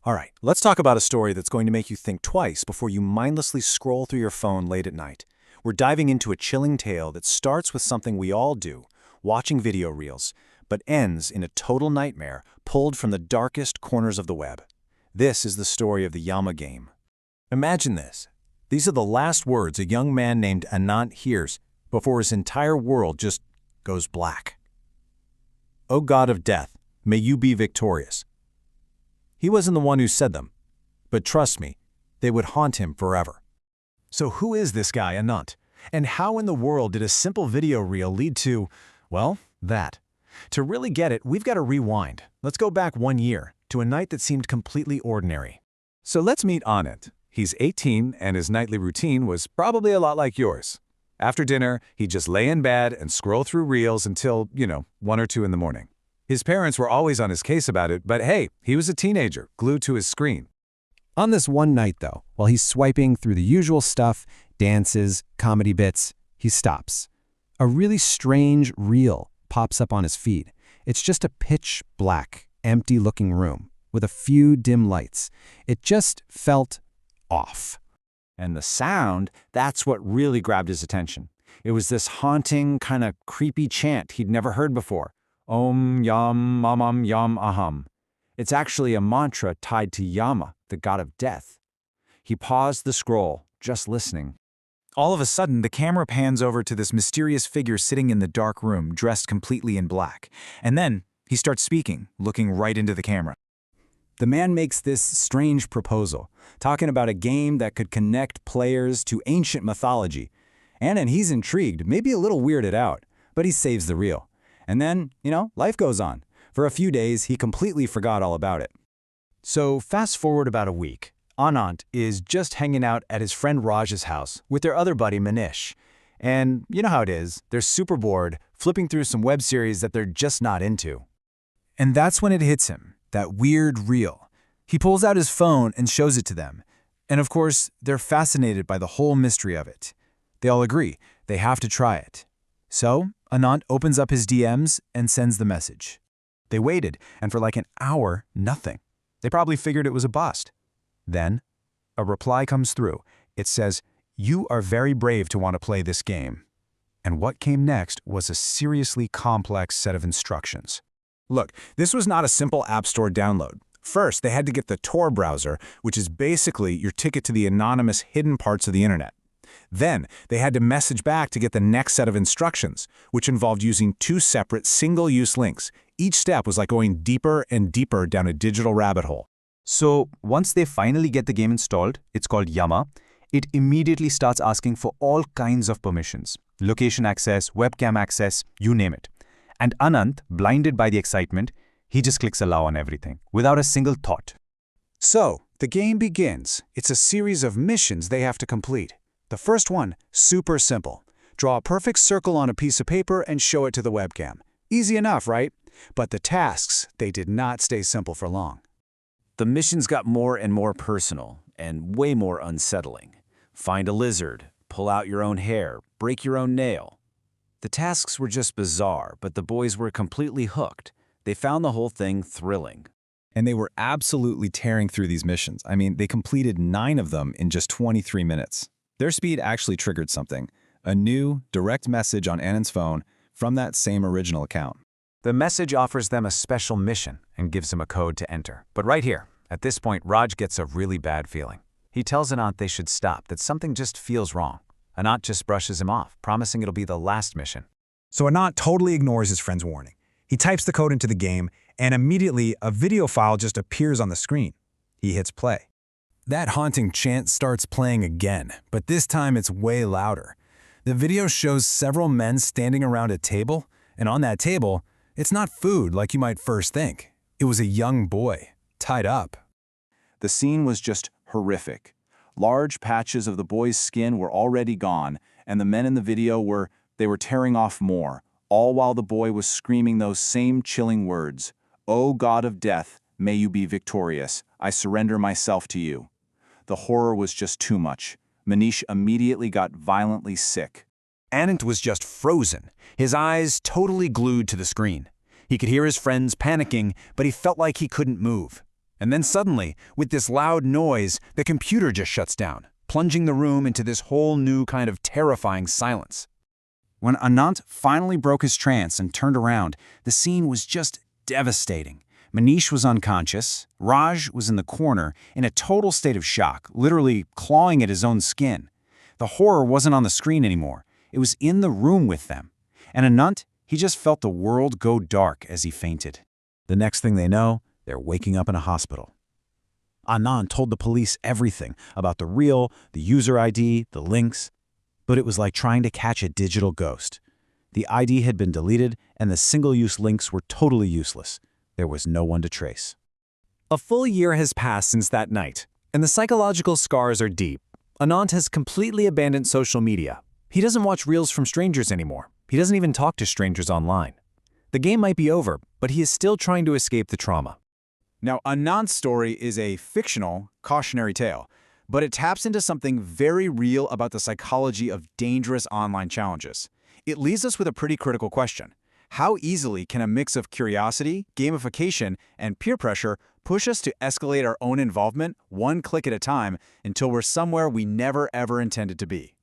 All right, let's talk about a story that's going to make you think twice before you mindlessly scroll through your phone late at night. We're diving into a chilling tale that starts with something we all do, watching video reels, but ends in a total nightmare pulled from the darkest corners of the web. This is the story of the Yama game. Imagine this. These are the last words a young man named Anant hears before his entire world just goes black. O God of death, may you be victorious. He wasn't the one who said them, but trust me, they would haunt him forever. So who is this guy, Anant? And how in the world did a simple video reel lead to, well, that? To really get it, we've got to rewind. Let's go back 1 year, to a night that seemed completely ordinary. So let's meet Anant. He's 18, and his nightly routine was probably a lot like yours. After dinner, he'd just lay in bed and scroll through reels until, 1 or 2 in the morning. His parents were always on his case about it, but hey, he was a teenager, glued to his screen. On this one night, though, while he's swiping through the usual stuff, dances, comedy bits, he stops. A really strange reel pops up on his feed. It's just a pitch black, empty-looking room with a few dim lights. It just felt off. And the sound, that's what really grabbed his attention. It was this haunting, kind of creepy chant he'd never heard before. Om Yam Mamam Yam Aham. It's actually a mantra tied to Yama, the god of death. He paused the scroll, just listening. All of a sudden, the camera pans over to this mysterious figure sitting in the dark room, dressed completely in black. And then, he starts speaking, looking right into the camera. The man makes this strange proposal, talking about a game that could connect players to ancient mythology. And he's intrigued, maybe a little weirded out, but he saves the reel. And then, life goes on. For a few days, he completely forgot all about it. So fast forward about a week. Anant is just hanging out at his friend Raj's house with their other buddy Manish. And you know how it is, they're super bored, flipping through some web series that they're just not into. And that's when it hits him, that weird reel. He pulls out his phone and shows it to them. And of course, they're fascinated by the whole mystery of it. They all agree, they have to try it. So, Anant opens up his DMs and sends the message. They waited, and for like an hour, nothing. They probably figured it was a bust. Then, a reply comes through. It says, "You are very brave to want to play this game." And what came next was a seriously complex set of instructions. Look, this was not a simple App Store download. First, they had to get the Tor browser, which is basically your ticket to the anonymous hidden parts of the internet. Then, they had to message back to get the next set of instructions, which involved using 2 separate single-use links. Each step was like going deeper and deeper down a digital rabbit hole. So, once they finally get the game installed, it's called Yama, it immediately starts asking for all kinds of permissions. Location access, webcam access, you name it. And Anant, blinded by the excitement, he just clicks allow on everything, without a single thought. So, the game begins. It's a series of missions they have to complete. The first one, super simple. Draw a perfect circle on a piece of paper and show it to the webcam. Easy enough, right? But the tasks, they did not stay simple for long. The missions got more and more personal, and way more unsettling. Find a lizard, pull out your own hair, break your own nail. The tasks were just bizarre, but the boys were completely hooked. They found the whole thing thrilling. And they were absolutely tearing through these missions. I mean, they completed 9 of them in just 23 minutes. Their speed actually triggered something, a new, direct message on Anant's phone from that same original account. The message offers them a special mission and gives them a code to enter. But right here, at this point, Raj gets a really bad feeling. He tells Anant they should stop, that something just feels wrong. Anant just brushes him off, promising it'll be the last mission. So Anant totally ignores his friend's warning. He types the code into the game, and immediately a video file just appears on the screen. He hits play. That haunting chant starts playing again, but this time it's way louder. The video shows several men standing around a table, and on that table, it's not food like you might first think. It was a young boy, tied up. The scene was just horrific. Large patches of the boy's skin were already gone, and the men in the video were tearing off more, all while the boy was screaming those same chilling words. O God of death, may you be victorious. I surrender myself to you. The horror was just too much. Manish immediately got violently sick. Anant was just frozen, his eyes totally glued to the screen. He could hear his friends panicking, but he felt like he couldn't move. And then suddenly, with this loud noise, the computer just shuts down, plunging the room into this whole new kind of terrifying silence. When Anant finally broke his trance and turned around, the scene was just devastating. Manish was unconscious. Raj was in the corner, in a total state of shock, literally clawing at his own skin. The horror wasn't on the screen anymore. It was in the room with them. And Anant, he just felt the world go dark as he fainted. The next thing they know, they're waking up in a hospital. Anand told the police everything about the reel, the user ID, the links. But it was like trying to catch a digital ghost. The ID had been deleted, and the single-use links were totally useless. There was no one to trace. A full year has passed since that night, and the psychological scars are deep. Anant has completely abandoned social media. He doesn't watch reels from strangers anymore. He doesn't even talk to strangers online. The game might be over, but he is still trying to escape the trauma. Now, Anand's story is a fictional, cautionary tale, but it taps into something very real about the psychology of dangerous online challenges. It leaves us with a pretty critical question. How easily can a mix of curiosity, gamification, and peer pressure push us to escalate our own involvement one click at a time until we're somewhere we never ever intended to be?